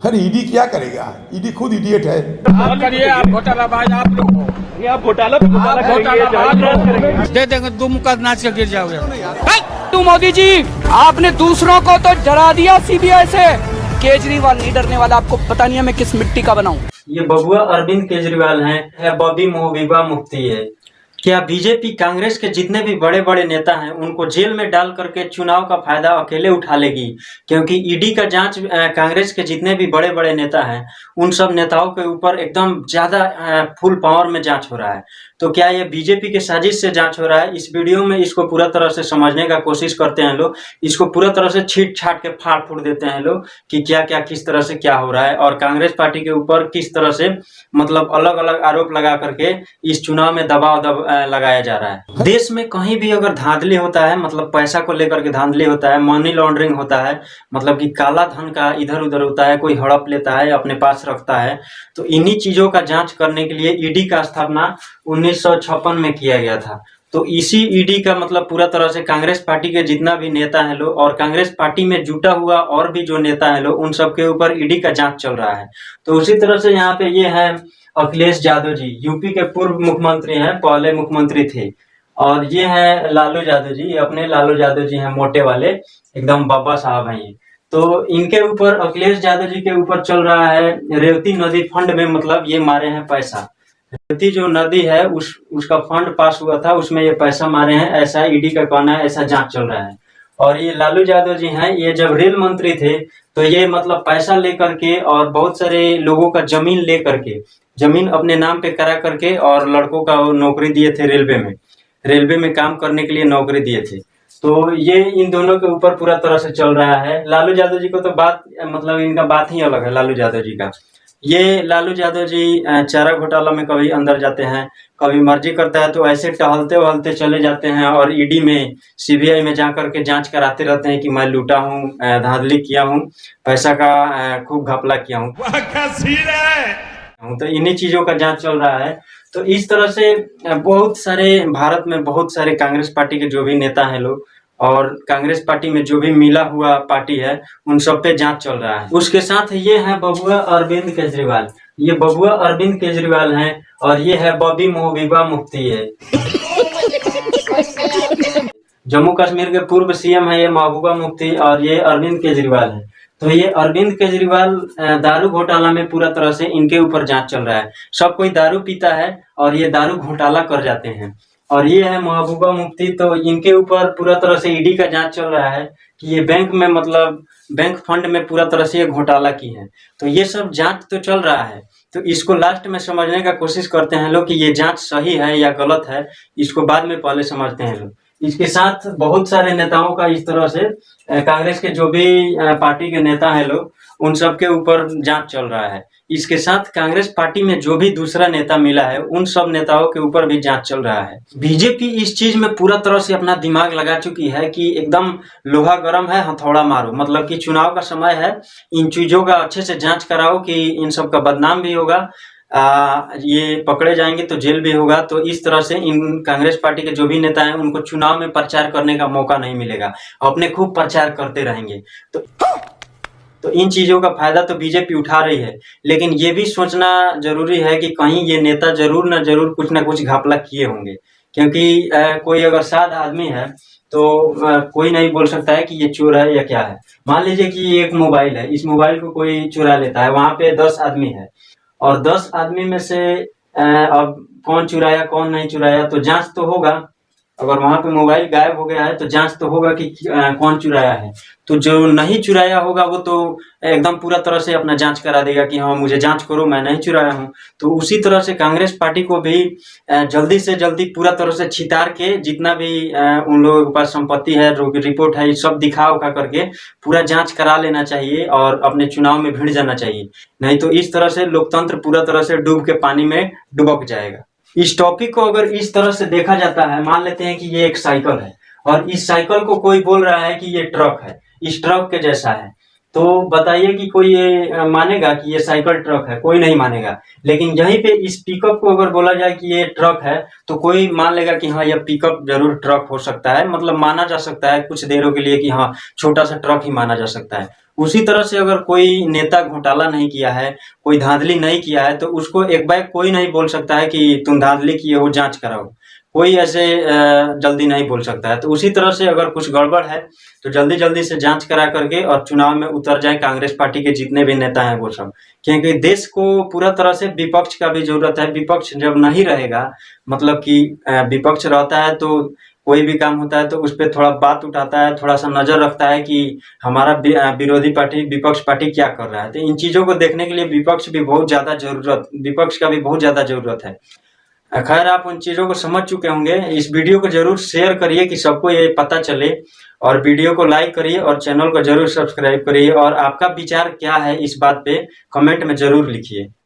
अरे ईडी क्या करेगा? ईडी खुद इडियट है। आप करिए, आप घोटालाबाज आप लोग हो। आप घोटाला करेंगे, दे देंगे दो मुक्का नाच के गिर जाओगे। तू मोदी जी, आपने दूसरों को तो डरा दिया सीबीआई से। केजरीवाल नहीं डरने वाला, आपको पता नहीं है मैं किस मिट्टी का बनाऊं। ये बबुआ अरविंद केजरीवाल हैं, है बॉबी महबूबा मुफ्ती है। क्या बीजेपी कांग्रेस के जितने भी बड़े बड़े नेता हैं उनको जेल में डाल करके चुनाव का फायदा अकेले उठा लेगी? क्योंकि ईडी का जांच कांग्रेस के जितने भी बड़े बड़े नेता हैं उन सब नेताओं के ऊपर एकदम ज्यादा फुल पावर में जांच हो रहा है। तो क्या ये बीजेपी के साजिश से जांच हो रहा है? इस वीडियो में इसको पूरा तरह से समझने का कोशिश करते हैं लोग। इसको पूरा तरह से छीट छाट के फाड़ फूड़ देते हैं लोग कि क्या क्या किस तरह से क्या हो रहा है और कांग्रेस पार्टी के ऊपर किस तरह से मतलब अलग अलग आरोप लगा करके इस चुनाव में दबाव लगाया जा रहा है। देश में कहीं भी अगर धांधली होता है, मतलब पैसा को लेकर के धांधली होता है, मनी लॉन्ड्रिंग होता है, मतलब कि काला धन का इधर उधर होता है, कोई हड़प लेता है अपने पास रखता है, तो इन्हीं चीजों का जांच करने के लिए ईडी का स्थापना 1956 में किया गया था। तो इसी ईडी का मतलब पूरा तरह से कांग्रेस पार्टी के जितना भी नेता है लोग और कांग्रेस पार्टी में जुटा हुआ और भी जो नेता है लोग उन सबके ऊपर ईडी का जांच चल रहा है। तो उसी तरह से यहाँ पे ये है अखिलेश यादव जी, यूपी के पूर्व मुख्यमंत्री हैं, पहले मुख्यमंत्री थे। और ये है लालू यादव जी, अपने लालू यादव जी हैं, मोटे वाले एकदम बाबा साहब हैं ये। तो इनके ऊपर अखिलेश यादव जी के ऊपर चल रहा है रेवती नदी फंड में, मतलब ये मारे हैं पैसा। रेवती जो नदी है उसका फंड पास हुआ था, उसमें ये पैसा मारे हैं, ऐसा ईडी का कहना है, ऐसा जांच चल रहा है। और ये लालू यादव जी हैं, ये जब रेल मंत्री थे तो ये मतलब पैसा लेकर के और बहुत सारे लोगों का जमीन ले करके, जमीन अपने नाम पे करा करके और लड़कों का नौकरी दिए थे रेलवे में काम करने के लिए नौकरी दिए थे। तो ये इन दोनों के ऊपर पूरा तरह से चल रहा है। लालू यादव जी को तो बात मतलब इनका बात ही अलग है लालू यादव जी का। ये लालू यादव जी चारा घोटाला में कभी अंदर जाते हैं, कभी मर्जी करता है तो ऐसे टहलते वहलते चले जाते हैं और ईडी में सीबीआई में जाकर के जांच कराते रहते हैं कि मैं लूटा हूँ, धांधली किया हूँ, पैसा का खूब घपला किया हूँ। तो इन्हीं चीजों का जांच चल रहा है। तो इस तरह से बहुत सारे भारत में बहुत सारे कांग्रेस पार्टी के जो भी नेता हैं लोग और कांग्रेस पार्टी में जो भी मिला हुआ पार्टी है उन सब पे जांच चल रहा है। उसके साथ ये है बबुआ अरविंद केजरीवाल, ये बबुआ अरविंद केजरीवाल हैं और ये है बॉबी महबूबा मुफ्ती है। जम्मू कश्मीर के पूर्व सीएम है ये महबूबा मुफ्ती और ये अरविंद केजरीवाल है। तो ये अरविंद केजरीवाल दारू घोटाला में पूरा तरह से इनके ऊपर जांच चल रहा है। सब कोई दारू पीता है और ये दारू घोटाला कर जाते हैं। और ये है महबूबा मुफ्ती, तो इनके ऊपर पूरा तरह से ईडी का जांच चल रहा है कि ये बैंक में मतलब बैंक फंड में पूरा तरह से ये घोटाला की है। तो ये सब जांच तो चल रहा है, तो इसको लास्ट में समझने का कोशिश करते हैं लोग कि ये जांच सही है या गलत है, इसको बाद में पहले समझते हैं लोग। इसके साथ बहुत सारे नेताओं का इस तरह से कांग्रेस के जो भी पार्टी के नेता हैं लोग उन सब के ऊपर जांच चल रहा है। इसके साथ कांग्रेस पार्टी में जो भी दूसरा नेता मिला है उन सब नेताओं के ऊपर भी जांच चल रहा है। बीजेपी इस चीज में पूरा तरह से अपना दिमाग लगा चुकी है कि एकदम लोहा गर्म है, हथौड़ा मारो, मतलब कि चुनाव का समय है, इन चीजों का अच्छे से जांच कराओ कि इन सब का बदनाम भी होगा, ये पकड़े जाएंगे तो जेल भी होगा। तो इस तरह से इन कांग्रेस पार्टी के जो भी नेता हैं उनको चुनाव में प्रचार करने का मौका नहीं मिलेगा, अपने खूब प्रचार करते रहेंगे। तो इन चीजों का फायदा तो बीजेपी उठा रही है, लेकिन ये भी सोचना जरूरी है कि कहीं ये नेता जरूर ना जरूर कुछ ना कुछ घपला किए होंगे। क्योंकि कोई अगर साधा आदमी है तो कोई नहीं बोल सकता है कि ये चोर है या क्या है। मान लीजिए कि एक मोबाइल है, इस मोबाइल को कोई चुरा लेता है, वहां पे 10 आदमी है और 10 आदमी में से अब कौन चुराया कौन नहीं चुराया तो जांच तो होगा। अगर वहां पे मोबाइल गायब हो गया है तो जांच तो होगा कि कौन चुराया है। तो जो नहीं चुराया होगा वो तो एकदम पूरा तरह से अपना जांच करा देगा कि हाँ मुझे जांच करो, मैं नहीं चुराया हूँ। तो उसी तरह से कांग्रेस पार्टी को भी जल्दी से जल्दी पूरा तरह से छितार के जितना भी उन लोगों के पास संपत्ति है, रिपोर्ट है, सब दिखा उखा करके पूरा जांच करा लेना चाहिए और अपने चुनाव में भिड़ जाना चाहिए। नहीं तो इस तरह से लोकतंत्र पूरा तरह से डूब के पानी में डुबक जाएगा। इस टॉपिक को अगर इस तरह से देखा जाता है, मान लेते हैं कि ये एक साइकिल है और इस साइकिल को कोई बोल रहा है कि ये ट्रक है, इस ट्रक के जैसा है, तो बताइए कि कोई ये मानेगा कि ये साइकिल ट्रक है? कोई नहीं मानेगा। लेकिन यहीं पे इस पिकअप को अगर बोला जाए कि ये ट्रक है तो कोई मान लेगा कि हाँ ये पिकअप जरूर ट्रक हो सकता है, मतलब माना जा सकता है कुछ देरों के लिए कि हाँ छोटा सा ट्रक ही माना जा सकता है। उसी तरह से अगर कोई नेता घोटाला नहीं किया है, कोई धांधली नहीं किया है, तो उसको एक बैग कोई नहीं बोल सकता है कि तुम धांधली किए हो, जांच कराओ। कोई ऐसे जल्दी नहीं बोल सकता है। तो उसी तरह से अगर कुछ गड़बड़ है तो जल्दी जल्दी से जांच करा करके और चुनाव में उतर जाए कांग्रेस पार्टी के जितने भी नेता हैं वो सब, क्योंकि देश को पूरा तरह से विपक्ष का भी जरूरत है। विपक्ष जब नहीं रहेगा, मतलब कि विपक्ष रहता है तो कोई भी काम होता है तो उस पर थोड़ा बात उठाता है, थोड़ा सा नजर रखता है कि हमारा विरोधी पार्टी, विपक्ष पार्टी क्या कर रहा है। तो इन चीजों को देखने के लिए विपक्ष भी बहुत ज्यादा विपक्ष का भी बहुत ज्यादा जरूरत है। खैर, आप उन चीजों को समझ चुके होंगे। इस वीडियो को जरूर शेयर करिए कि सबको ये पता चले, और वीडियो को लाइक करिए और चैनल को जरूर सब्सक्राइब करिए। और आपका विचार क्या है इस बात पे कमेंट में जरूर लिखिए।